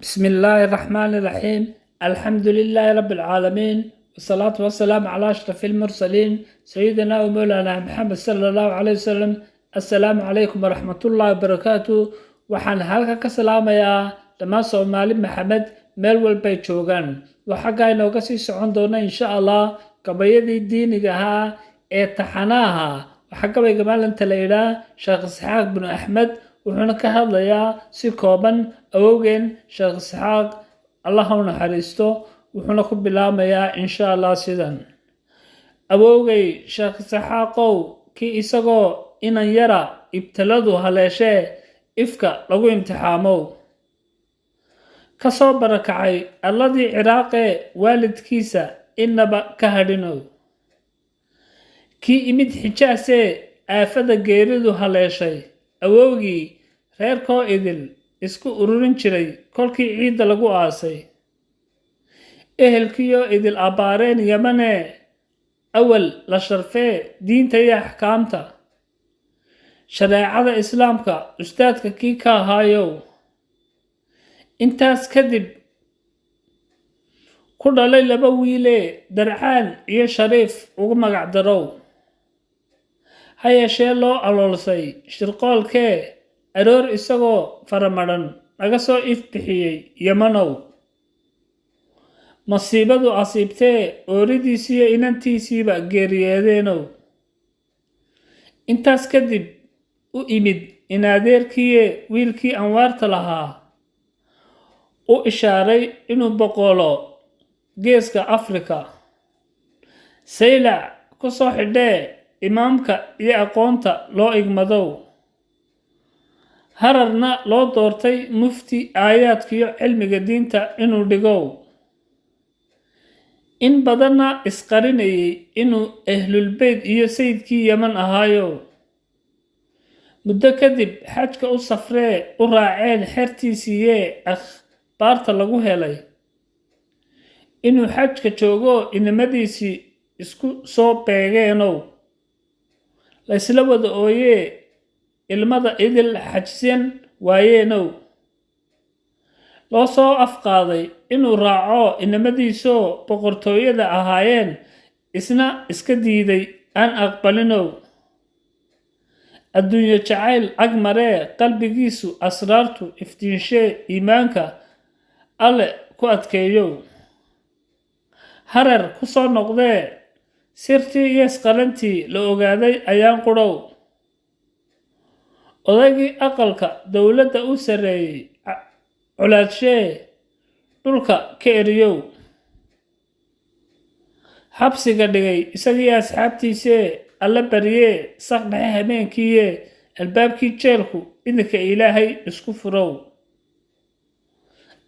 بسم الله الرحمن الرحيم. الحمد لله رب العالمين، والصلاة والسلام على أشرف المرسلين سيدنا ومولانا محمد صلى الله عليه وسلم. السلام عليكم ورحمة الله وبركاته. waxaan halka ka salaamayaa dhammaan Soomaali Maxamed meel walba ay joogaan. Waxaa inooga sii socon doona insha Allah gabayadii diiniga ahaa ee taxanaha. Waxaa gabayga maalinta la yiraahdo Sheekh Isxaaq bin Axmed wuxuuna ka hadlayaa si kooban awowgeen Sheekh Isxaaq Allah ha u naxariisto. wuxuuna ku bilaamayaa insha Allah sidan: awowgay Sheekh Isxaaqow ki isagoo inan yara ibtiladu haleeshee ifka lagu imtixaamo ka soo barakacay alladii Ciraaqee waalidkiisa inaba ka hadhinow kii imid Xijaasee aafada geeridu haleeshay awowgii reerkoo idil isku ururin jiray kolkii ciidda lagu aasay ehelkiyo idil abaareen Yamane awal la sharfee diinta iyo axkaamta shareecada islaamka ustaadka kii ka ahaayow intaas kadib ku dhalay laba wiile Darcaan iyo Shariif ugu magac darow ha yeeshee loo aloolsay shirqoolkee aroor isagoo faramaran laga soo ifbixiyey Yamanow masiibadu asiibtee ooridiisiyo inantiisiiba geeriyeedeenow intaas kadib u imid inaadeerkiiye wiilkii anwaarta lahaa u ishaaray inuu boqolo geeska Afrika saylac ku soo xidhee imaamka iyo aqoonta loo igmadow hararna loo doortay mufti aayaadkiyo cilmiga diinta inuu dhigow in badanna isqarinayay inuu ahlulbeyd iyo sayidkii Yaman ahaayo muddo kadib xajka u safree u raaceen xertiisiiye akhbaarta lagu helay inuu xajka joogo inamadiisii isku soo beegeenow la isla wada ooyee ilmada idil xajsiyan waayeenow loo soo afqaaday inuu raaco inamadiisoo boqortooyada ahaayeen isna iska diiday aan aqbalinow adduunyo jacayl agmaree qalbigiisu asraartu iftiinshee iimaanka alle ku adkeeyow hareer ku soo noqdee sirtii iyo isqalantii la ogaaday ayaan qudhow odaygii aqalka dowladda u sareeyey culaadshee dhulka ka eriyow xabsiga dhigay isagii asxaabtiisee alla baryee saqdhexe habeenkiiye albaabkii jeelku idinka ilaahay isku furow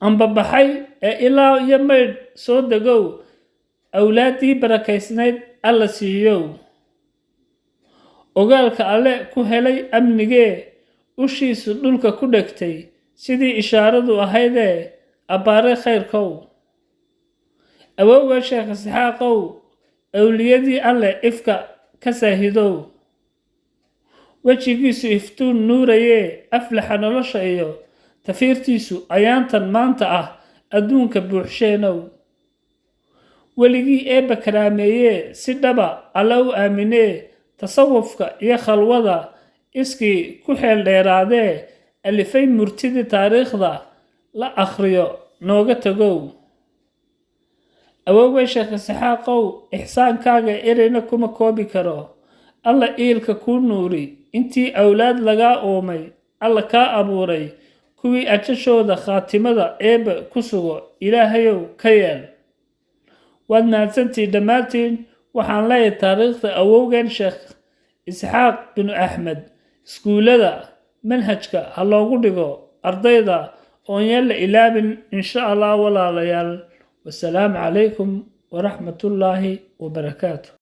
ambabaxay ee ilaa iyo maydh soo degow awlaaddii barakaysnayd alla siiyow ogaalka alle ku helay amnigee ushiisu dhulka ku dhegtay sidii ishaaradu ahaydee abbaare khayrkow awowga Sheekh Isxaaqow awliyadii alle ifka ka saahidow wejigiisu iftuun nuurayee aflaxa nolosha iyo tafiirtiisu ayaantan maanta ah adduunka buuxsheenow weligii eebba karaameeyee si dhaba alla u aaminee tasawufka iyo khalwada iskii ku xeel dheeraadee alifay murtidii taariikhda la akhriyo nooga tagow awowgay Sheekh Isxaaqow ixsaankaaga ereyna kuma koobi karo alla iilka kuu nuuri intii awlaad lagaa uumay alla kaa abuuray kuwii ajashooda khaatimada eebba ku sugo ilaahayow ka yeel waad mahadsantihiin dhammaantiin waxaan leeyahay taariikhda awowgeen Sheekh Isxaaq bin Axmed iskuulada manhajka ha loogu dhigo ardayda oon yaan la ilaabin insha Allah walaalayaal. والسلام عليكم ورحمة الله وبركاته.